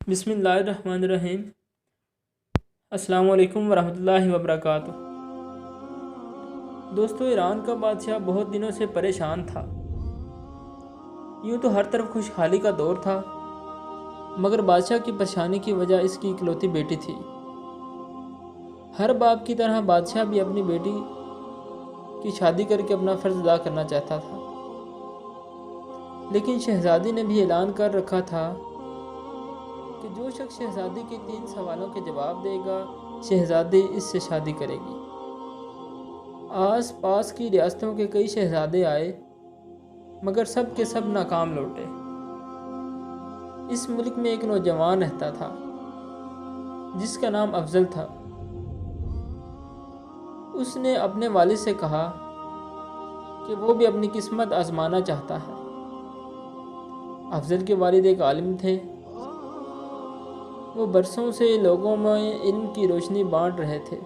بسم اللہ الرحمن الرحیم۔ السلام علیکم ورحمۃ اللہ وبرکاتہ۔ دوستو، ایران کا بادشاہ بہت دنوں سے پریشان تھا۔ یوں تو ہر طرف خوشحالی کا دور تھا، مگر بادشاہ کی پریشانی کی وجہ اس کی اکلوتی بیٹی تھی۔ ہر باپ کی طرح بادشاہ بھی اپنی بیٹی کی شادی کر کے اپنا فرض ادا کرنا چاہتا تھا، لیکن شہزادی نے بھی اعلان کر رکھا تھا کہ جو شخص شہزادی کے 3 سوالوں کے جواب دے گا، شہزادی اس سے شادی کرے گی۔ آس پاس کی ریاستوں کے کئی شہزادے آئے، مگر سب کے سب ناکام لوٹے۔ اس ملک میں ایک نوجوان رہتا تھا جس کا نام افضل تھا۔ اس نے اپنے والد سے کہا کہ وہ بھی اپنی قسمت آزمانا چاہتا ہے۔ افضل کے والد ایک عالم تھے۔ وہ برسوں سے لوگوں میں علم کی روشنی بانٹ رہے تھے۔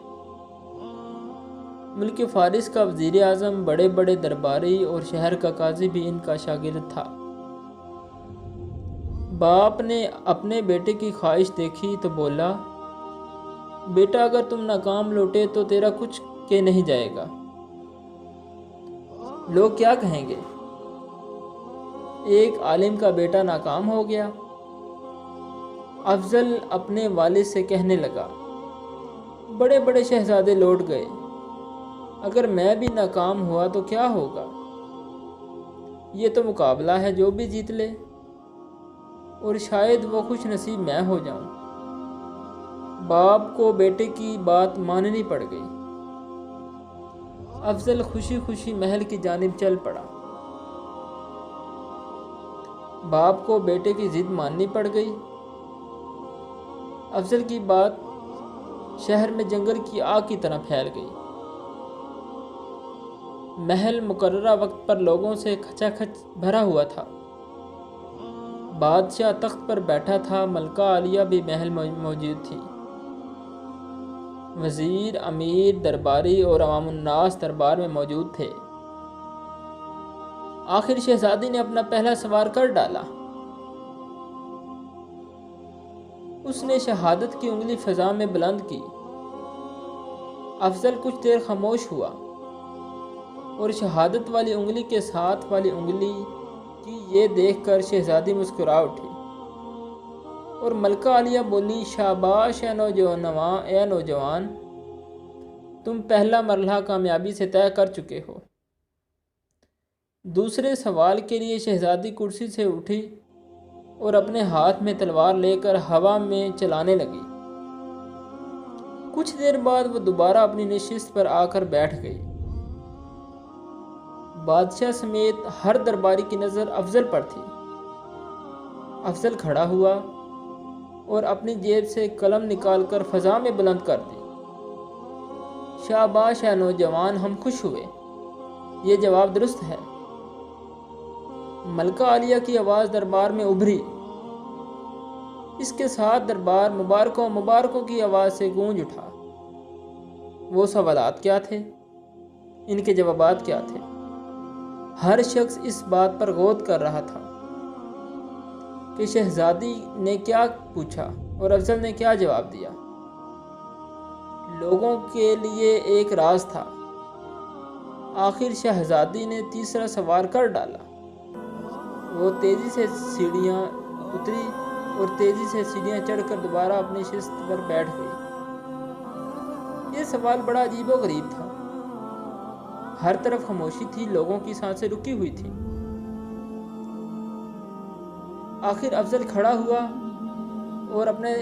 ملک فارس کا وزیر اعظم، بڑے بڑے درباری اور شہر کا قاضی بھی ان کا شاگرد تھا۔ باپ نے اپنے بیٹے کی خواہش دیکھی تو بولا، بیٹا اگر تم ناکام لوٹے تو تیرا کچھ کہ نہیں جائے گا۔ لوگ کیا کہیں گے؟ ایک عالم کا بیٹا ناکام ہو گیا۔ افضل اپنے والد سے کہنے لگا، بڑے بڑے شہزادے لوٹ گئے، اگر میں بھی ناکام ہوا تو کیا ہوگا؟ یہ تو مقابلہ ہے، جو بھی جیت لے، اور شاید وہ خوش نصیب میں ہو جاؤں۔ باپ کو بیٹے کی بات ماننی پڑ گئی۔ افضل خوشی خوشی محل کی جانب چل پڑا۔ باپ کو بیٹے کی ضد ماننی پڑ گئی۔ افضل کی بات شہر میں جنگل کی آگ کی طرح پھیل گئی۔ محل مقررہ وقت پر لوگوں سے کھچا کھچ بھرا ہوا تھا۔ بادشاہ تخت پر بیٹھا تھا، ملکہ عالیہ بھی محل موجود تھی۔ وزیر، امیر، درباری اور عوام الناس دربار میں موجود تھے۔ آخر شہزادی نے اپنا پہلا سوال کر ڈالا۔ اس نے شہادت کی انگلی فضا میں بلند کی۔ افضل کچھ دیر خاموش ہوا اور شہادت والی انگلی کے ساتھ والی انگلی کی یہ دیکھ کر شہزادی مسکرا اٹھی اور ملکہ عالیہ بولی، شاباش اے نوجوان، تم پہلا مرحلہ کامیابی سے طے کر چکے ہو۔ دوسرے سوال کے لیے شہزادی کرسی سے اٹھی اور اپنے ہاتھ میں تلوار لے کر ہوا میں چلانے لگی۔ کچھ دیر بعد وہ دوبارہ اپنی نشست پر آ کر بیٹھ گئی۔ بادشاہ سمیت ہر درباری کی نظر افضل پر تھی۔ افضل کھڑا ہوا اور اپنی جیب سے قلم نکال کر فضا میں بلند کر دی۔ شاباش اے نوجوان، ہم خوش ہوئے، یہ جواب درست ہے۔ ملکہ عالیہ کی آواز دربار میں ابھری۔ اس کے ساتھ دربار مبارکوں کی آواز سے گونج اٹھا۔ وہ سوالات کیا تھے؟ ان کے جوابات کیا تھے؟ ہر شخص اس بات پر غور کر رہا تھا کہ شہزادی نے کیا پوچھا اور افضل نے کیا جواب دیا۔ لوگوں کے لیے ایک راز تھا۔ آخر شہزادی نے تیسرا سوال کر ڈالا۔ وہ تیزی سے سیڑھیاں اتری اور تیزی سے سیڑھیاں چڑھ کر دوبارہ اپنی شست پر بیٹھ گئی۔ یہ سوال بڑا عجیب و غریب تھا۔ ہر طرف خاموشی تھی، لوگوں کی سانسیں رکی ہوئی تھی۔ آخر افضل کھڑا ہوا اور اپنے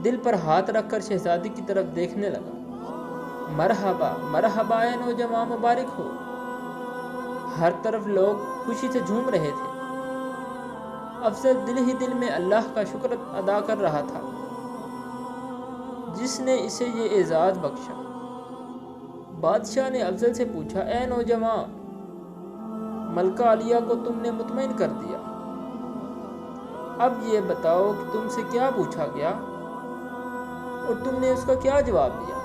دل پر ہاتھ رکھ کر شہزادی کی طرف دیکھنے لگا۔ مرحبا مرحبا اے نوجوان، مبارک ہو۔ ہر طرف لوگ خوشی سے جھوم رہے تھے۔ افضل دل ہی دل میں اللہ کا شکر ادا کر رہا تھا جس نے اسے یہ اعزاز بخشا۔ بادشاہ نے افضل سے پوچھا، اے نوجوان، ملکہ عالیہ کو تم نے مطمئن کر دیا، اب یہ بتاؤ کہ تم سے کیا پوچھا گیا اور تم نے اس کا کیا جواب دیا؟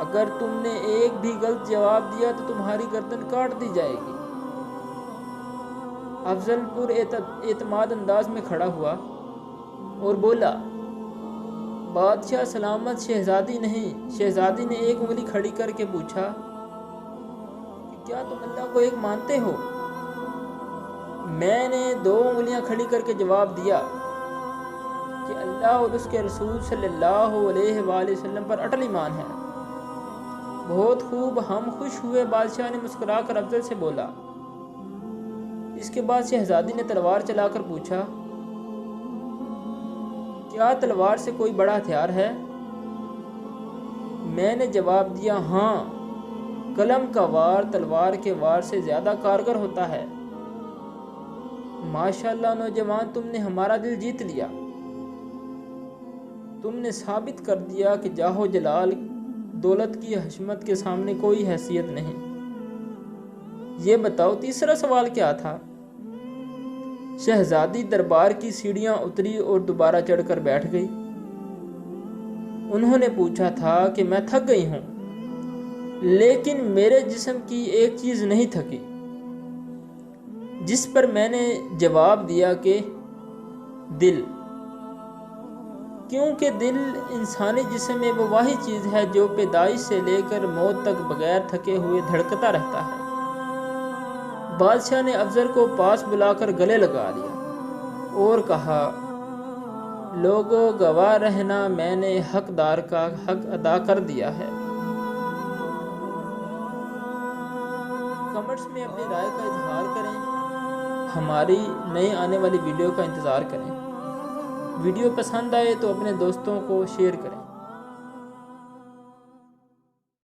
اگر تم نے ایک بھی غلط جواب دیا تو تمہاری گردن کاٹ دی جائے گی۔ افضل پر اعتماد انداز میں کھڑا ہوا اور بولا، بادشاہ سلامت شہزادی نہیں۔ شہزادی نے ایک انگلی کھڑی کر کے پوچھا کہ کیا تم اللہ کو ایک مانتے ہو؟ میں نے 2 انگلیاں کھڑی کر کے جواب دیا کہ اللہ اور اس کے رسول صلی اللہ علیہ وآلہ وسلم پر اٹل ایمان ہے۔ بہت خوب، ہم خوش ہوئے۔ بادشاہ نے مسکرا کر افضل سے بولا۔ اس کے بعد شہزادی نے تلوار چلا کر پوچھا، کیا تلوار سے کوئی بڑا ہتھیار ہے؟ میں نے جواب دیا، ہاں، قلم کا وار تلوار کے وار سے زیادہ کارگر ہوتا ہے۔ ماشاءاللہ نوجوان، تم نے ہمارا دل جیت لیا۔ تم نے ثابت کر دیا کہ جاہ و جلال، دولت کی حشمت کے سامنے کوئی حیثیت نہیں۔ یہ بتاؤ تیسرا سوال کیا تھا؟ شہزادی دربار کی سیڑھیاں اتری اور دوبارہ چڑھ کر بیٹھ گئی۔ انہوں نے پوچھا تھا کہ میں تھک گئی ہوں، لیکن میرے جسم کی ایک چیز نہیں تھکی، جس پر میں نے جواب دیا کہ دل، کیونکہ دل انسانی جسم میں وہ واحد چیز ہے جو پیدائش سے لے کر موت تک بغیر تھکے ہوئے دھڑکتا رہتا ہے۔ بادشاہ نے افضل کو پاس بلا کر گلے لگا لیا اور کہا، لوگوں گواہ رہنا، میں نے حقدار کا حق ادا کر دیا ہے۔ کمنٹس میں اپنی رائے کا اظہار کریں، ہماری نئی آنے والی ویڈیو کا انتظار کریں۔ ویڈیو پسند آئے تو اپنے دوستوں کو شیئر کریں۔